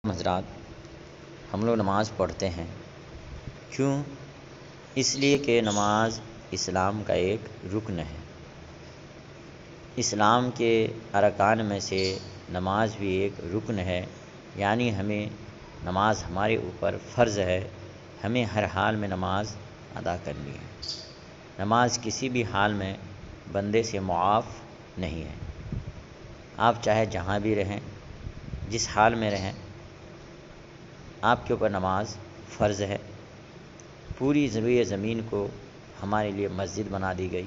حضرات، ہم لوگ نماز پڑھتے ہیں، کیوں؟ اس لیے کہ نماز اسلام کا ایک رکن ہے۔ اسلام کے ارکان میں سے نماز بھی ایک رکن ہے، یعنی ہمیں نماز ہمارے اوپر فرض ہے، ہمیں ہر حال میں نماز ادا کرنی ہے۔ نماز کسی بھی حال میں بندے سے معاف نہیں ہے۔ آپ چاہے جہاں بھی رہیں، جس حال میں رہیں، آپ کے اوپر نماز فرض ہے۔ پوری روئے زمین کو ہمارے لیے مسجد بنا دی گئی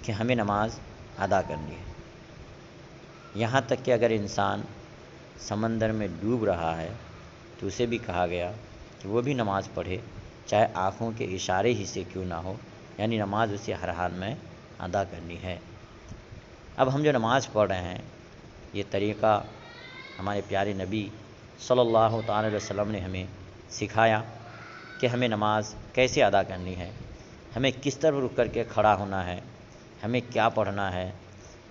کہ ہمیں نماز ادا کرنی ہے۔ یہاں تک کہ اگر انسان سمندر میں ڈوب رہا ہے تو اسے بھی کہا گیا کہ وہ بھی نماز پڑھے، چاہے آنکھوں کے اشارے ہی سے کیوں نہ ہو، یعنی نماز اسے ہر حال میں ادا کرنی ہے۔ اب ہم جو نماز پڑھ رہے ہیں، یہ طریقہ ہمارے پیارے نبی صلی اللہ تعالی علیہ وسلم نے ہمیں سکھایا کہ ہمیں نماز کیسے ادا کرنی ہے، ہمیں کس طرح رک کر کے کھڑا ہونا ہے، ہمیں کیا پڑھنا ہے،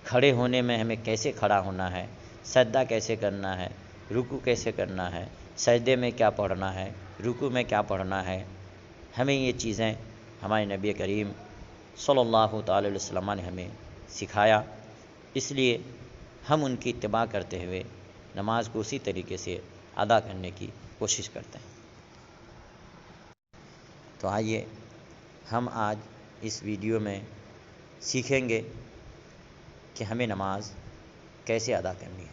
کھڑے ہونے میں ہمیں کیسے کھڑا ہونا ہے، سجدہ کیسے کرنا ہے، رکوع کیسے کرنا ہے، سجدے میں کیا پڑھنا ہے، رکوع میں کیا پڑھنا ہے۔ ہمیں یہ چیزیں ہمارے نبی کریم صلی اللہ تعالی علیہ وسلم نے ہمیں سکھایا، اس لیے ہم ان کی اتباع کرتے ہوئے نماز کو اسی طریقے سے ادا کرنے کی کوشش کرتے ہیں۔ تو آئیے ہم آج اس ویڈیو میں سیکھیں گے کہ ہمیں نماز کیسے ادا کرنی ہے۔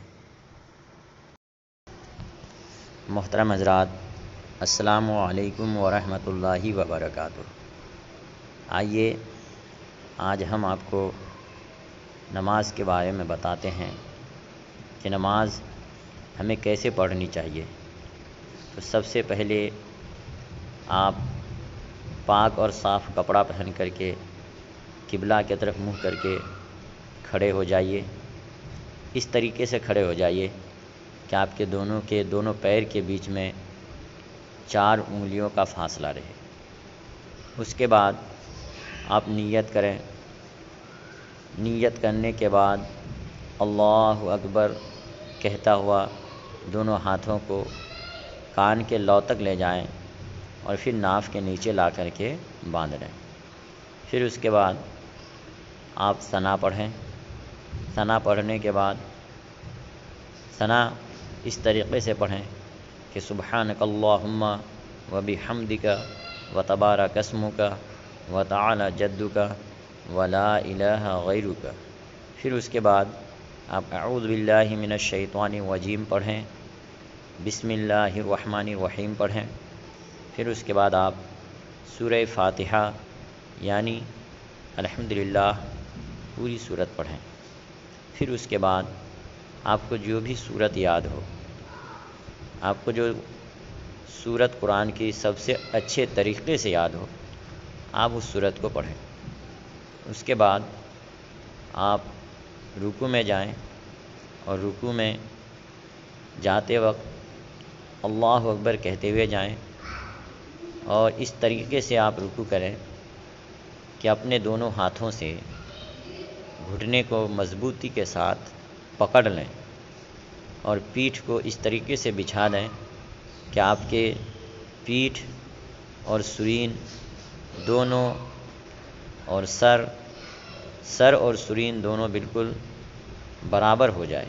محترم حضرات، السلام علیکم ورحمۃ اللہ وبرکاتہ۔ آئیے آج ہم آپ کو نماز کے بارے میں بتاتے ہیں کہ نماز ہمیں کیسے پڑھنی چاہیے۔ تو سب سے پہلے آپ پاک اور صاف کپڑا پہن کر کے قبلہ کی طرف منہ کر کے کھڑے ہو جائیے۔ اس طریقے سے کھڑے ہو جائیے کہ آپ کے دونوں پیر کے بیچ میں 4 انگلیوں کا فاصلہ رہے۔ اس کے بعد آپ نیت کریں۔ نیت کرنے کے بعد اللہ اکبر کہتا ہوا دونوں ہاتھوں کو کان کے لو تک لے جائیں اور پھر ناف کے نیچے لا کر کے باندھ لیں۔ پھر اس کے بعد آپ ثنا پڑھیں۔ ثنا پڑھنے کے بعد ثنا اس طریقے سے پڑھیں کہ سبحانک اللہم وبحمدک وتبارک اسمک وتعالی جدک ولا الہ غیرک۔ پھر اس کے بعد آپ اعوذ باللہ من الشیطان الرجیم پڑھیں، بسم اللہ الرحمن الرحیم پڑھیں۔ پھر اس کے بعد آپ سورہ فاتحہ یعنی الحمدللہ پوری سورت پڑھیں۔ پھر اس کے بعد آپ کو جو بھی سورت یاد ہو، آپ کو جو سورت قرآن کی سب سے اچھے طریقے سے یاد ہو، آپ اس سورت کو پڑھیں۔ اس کے بعد آپ رکوع میں جائیں اور رکوع میں جاتے وقت اللہ اکبر کہتے ہوئے جائیں، اور اس طریقے سے آپ رکوع کریں کہ اپنے دونوں ہاتھوں سے گھٹنے کو مضبوطی کے ساتھ پکڑ لیں اور پیٹھ کو اس طریقے سے بچھا دیں کہ آپ کے پیٹھ اور سرین دونوں اور سر اور سرین دونوں بالکل برابر ہو جائے،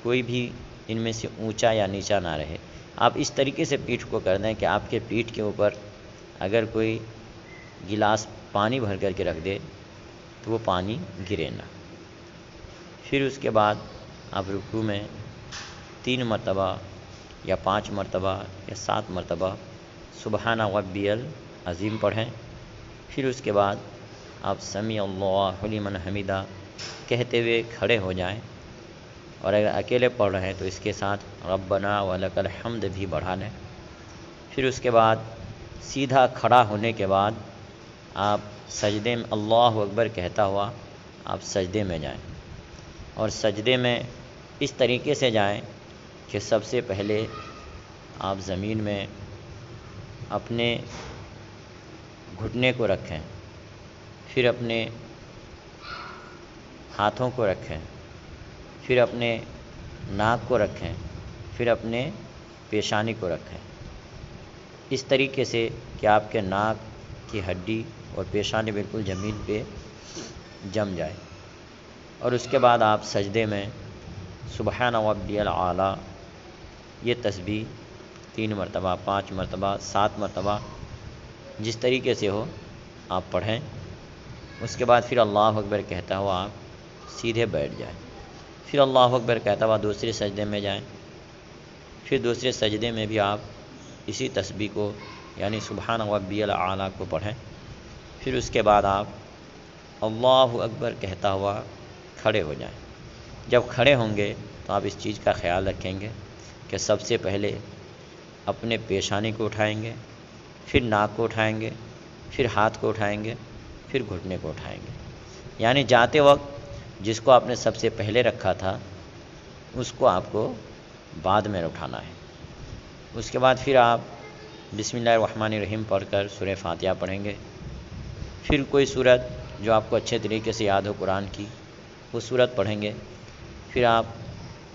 کوئی بھی ان میں سے اونچا یا نیچا نہ رہے۔ آپ اس طریقے سے پیٹھ کو کر دیں کہ آپ کے پیٹھ کے اوپر اگر کوئی گلاس پانی بھر کر کے رکھ دے تو وہ پانی گرے نہ۔ پھر اس کے بعد آپ رکوع میں 3 مرتبہ یا 5 مرتبہ یا 7 مرتبہ سبحان ربی العظیم پڑھیں۔ پھر اس کے بعد آپ سمیع اللہ لمن حمیدہ کہتے ہوئے کھڑے ہو جائیں، اور اگر اکیلے پڑھ رہے ہیں تو اس کے ساتھ ربنا ولک الحمد بھی بڑھا لیں۔ پھر اس کے بعد سیدھا کھڑا ہونے کے بعد آپ سجدے میں اللہ اکبر کہتا ہوا آپ سجدے میں جائیں، اور سجدے میں اس طریقے سے جائیں کہ سب سے پہلے آپ زمین میں اپنے گھٹنے کو رکھیں، پھر اپنے ہاتھوں کو رکھیں، پھر اپنے ناک کو رکھیں، پھر اپنے پیشانی کو رکھیں اس طریقے سے کہ آپ کے ناک کی ہڈی اور پیشانی بالکل زمین پہ جم جائے، اور اس کے بعد آپ سجدے میں سبحان ربی الاعلیٰ یہ تسبیح 3 مرتبہ، 5 مرتبہ، 7 مرتبہ جس طریقے سے ہو آپ پڑھیں۔ اس کے بعد پھر اللہ اکبر کہتا ہوا آپ سیدھے بیٹھ جائیں، پھر اللہ اکبر کہتا ہوا دوسرے سجدے میں جائیں، پھر دوسرے سجدے میں بھی آپ اسی تسبیح کو یعنی سبحان ربی الاعلیٰ کو پڑھیں۔ پھر اس کے بعد آپ اللہ اکبر کہتا ہوا کھڑے ہو جائیں۔ جب کھڑے ہوں گے تو آپ اس چیز کا خیال رکھیں گے کہ سب سے پہلے اپنے پیشانی کو اٹھائیں گے، پھر ناک کو اٹھائیں گے، پھر ہاتھ کو اٹھائیں گے، پھر گھٹنے کو اٹھائیں گے، یعنی جاتے وقت جس کو آپ نے سب سے پہلے رکھا تھا اس کو آپ کو بعد میں اٹھانا ہے۔ اس کے بعد پھر آپ بسم اللہ الرحمن الرحیم پڑھ کر سورہ فاتحہ پڑھیں گے، پھر کوئی سورت جو آپ کو اچھے طریقے سے یاد ہو قرآن کی وہ سورت پڑھیں گے، پھر آپ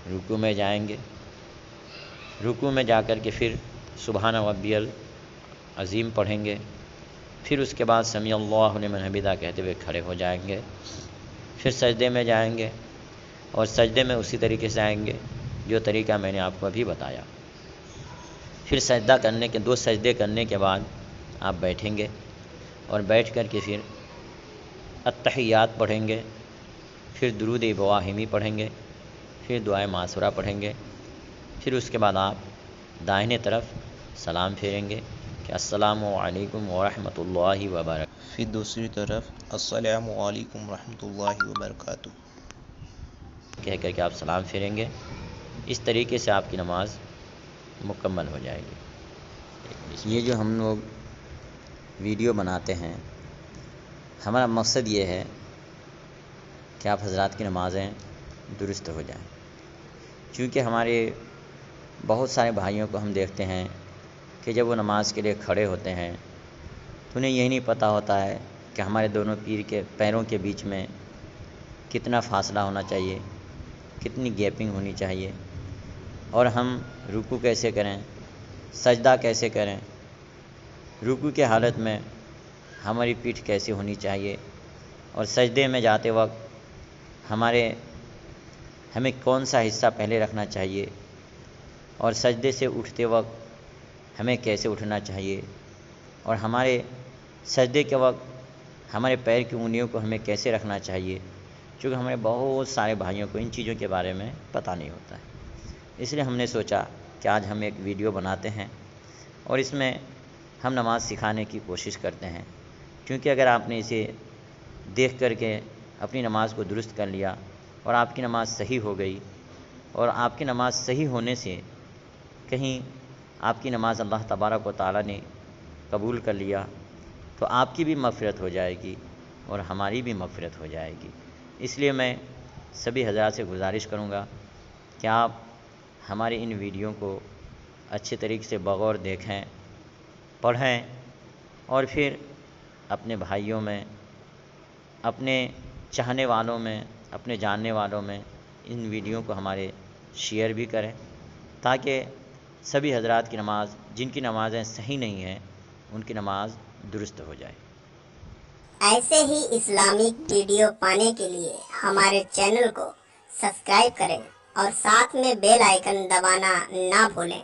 رکوع میں جائیں گے، رکوع میں جا کر کے پھر سبحان ربی العظیم پڑھیں گے، پھر اس کے بعد سمیع اللہ لمن حمدہ کہتے ہوئے کھڑے ہو جائیں گے، پھر سجدے میں جائیں گے، اور سجدے میں اسی طریقے سے آئیں گے جو طریقہ میں نے آپ کو ابھی بتایا۔ پھر سجدہ کرنے کے 2 سجدے کرنے کے بعد آپ بیٹھیں گے، اور بیٹھ کر کے پھر التحیات پڑھیں گے، پھر درود ابراہیمی پڑھیں گے، پھر دعائے معصورہ پڑھیں گے، پھر اس کے بعد آپ دائیں طرف سلام پھیریں گے کہ السلام علیکم ورحمۃ اللہ وبرکاتہ، پھر دوسری طرف السلام علیکم ورحمۃ اللہ وبرکاتہ کہہ کر کے آپ سلام پھیریں گے۔ اس طریقے سے آپ کی نماز مکمل ہو جائے گی۔ یہ جو ہم لوگ ویڈیو بناتے ہیں ہمارا مقصد یہ ہے کہ آپ حضرات کی نمازیں درست ہو جائیں، کیونکہ ہمارے بہت سارے بھائیوں کو ہم دیکھتے ہیں کہ جب وہ نماز کے لیے کھڑے ہوتے ہیں تو انہیں یہی نہیں پتہ ہوتا ہے کہ ہمارے دونوں پیروں کے بیچ میں کتنا فاصلہ ہونا چاہیے، کتنی گیپنگ ہونی چاہیے، اور ہم رکوع کیسے کریں، سجدہ کیسے کریں، رکوع کی حالت میں ہماری پیٹھ کیسے ہونی چاہیے، اور سجدے میں جاتے وقت ہمیں کون سا حصہ پہلے رکھنا چاہیے، اور سجدے سے اٹھتے وقت ہمیں کیسے اٹھنا چاہیے، اور ہمارے سجدے کے وقت ہمارے پیر کی انگلیوں کو ہمیں کیسے رکھنا چاہیے، چونکہ ہمارے بہت سارے بھائیوں کو ان چیزوں کے بارے میں پتہ نہیں ہوتا ہے۔ اس لیے ہم نے سوچا کہ آج ہم ایک ویڈیو بناتے ہیں اور اس میں ہم نماز سکھانے کی کوشش کرتے ہیں، کیونکہ اگر آپ نے اسے دیکھ کر کے اپنی نماز کو درست کر لیا اور آپ کی نماز صحیح ہو گئی، اور آپ کی نماز صحیح ہونے سے کہیں آپ کی نماز اللہ تبارک و تعالیٰ نے قبول کر لیا تو آپ کی بھی مغفرت ہو جائے گی اور ہماری بھی مغفرت ہو جائے گی۔ اس لیے میں سبھی حضرات سے گزارش کروں گا کہ آپ ہمارے ان ویڈیو کو اچھے طریقے سے بغور دیکھیں، پڑھیں، اور پھر اپنے بھائیوں میں، اپنے چاہنے والوں میں، اپنے جاننے والوں میں ان ویڈیو کو ہمارے شیئر بھی کریں، تاکہ سبھی حضرات کی نماز جن کی نمازیں صحیح نہیں ہیں ان کی نماز درست ہو جائے۔ ایسے ہی اسلامک ویڈیو پانے کے لیے ہمارے چینل کو سبسکرائب کریں اور ساتھ میں بیل آئیکن دبانا نہ بھولیں۔